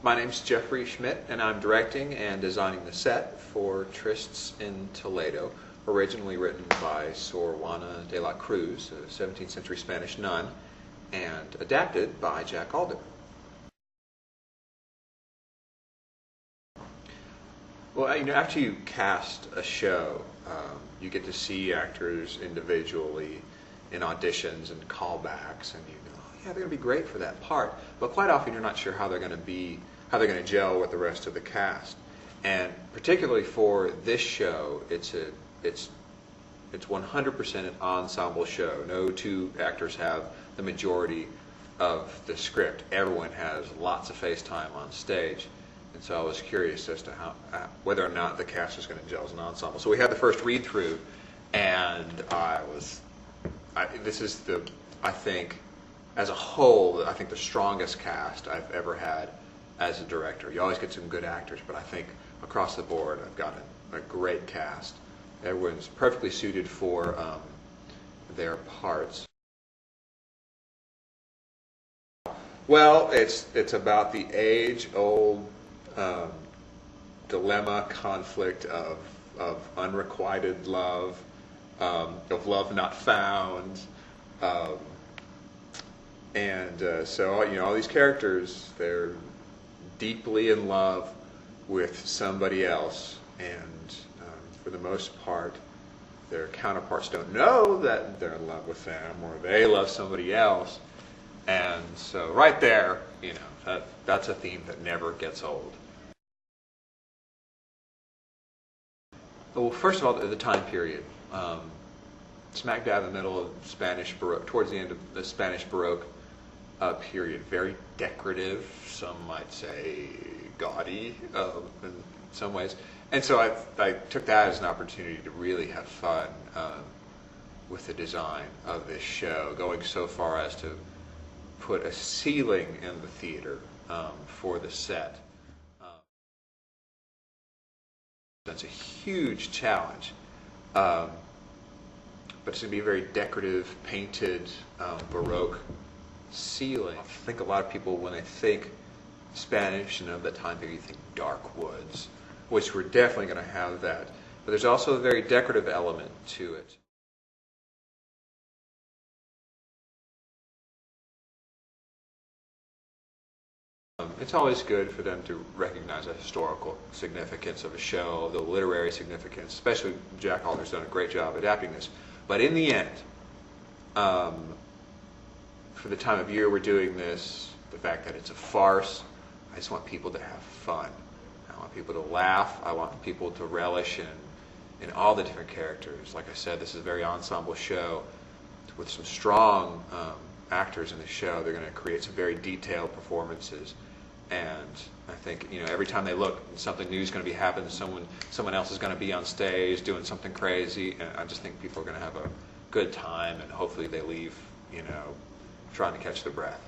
My name's Jeffrey Scmidt, and I'm directing and designing the set for Trysts in Toledo, originally written by Sor Juana Cruz, a 17th century Spanish nun, and adapted by Jac Alder. Well, after you cast a show, you get to see actors individually in auditions and callbacks, and you go, oh, yeah, they're going to be great for that part. But quite often, you're not sure how they're going to gel with the rest of the cast. And particularly for this show, it's 100% an ensemble show. No two actors have the majority of the script. Everyone has lots of face time on stage. And so I was curious as to whether or not the cast was going to gel as an ensemble. So we had the first read through, and this is I think, as a whole, I think the strongest cast I've ever had as a director. You always get some good actors, but I think across the board I've got a great cast. Everyone's perfectly suited for their parts. Well, it's about the age-old dilemma, conflict of unrequited love, of love not found, so all these characters, they're deeply in love with somebody else, and for the most part, their counterparts don't know that they're in love with them, or they love somebody else, and so right there, that's a theme that never gets old. Well, first of all, the time period. Smack dab in the middle of Spanish Baroque, towards the end of the Spanish Baroque period. Very decorative, some might say gaudy in some ways. And so I took that as an opportunity to really have fun with the design of this show, going so far as to put a ceiling in the theater for the set. That's a huge challenge, but it's going to be a very decorative, painted, Baroque ceiling. I think a lot of people, when they think Spanish and of that time period, you think dark woods, which we're definitely going to have that. But there's also a very decorative element to it. It's always good for them to recognize the historical significance of a show, the literary significance, especially Jac Alder's done a great job adapting this. But in the end, for the time of year we're doing this, the fact that it's a farce, I just want people to have fun. I want people to laugh. I want people to relish in all the different characters. Like I said, this is a very ensemble show with some strong actors in the show. They're going to create some very detailed performances, and I think every time they look, something new is going to be happening. Someone else is going to be on stage doing something crazy, and I just think people are going to have a good time, and hopefully they leave trying to catch their breath.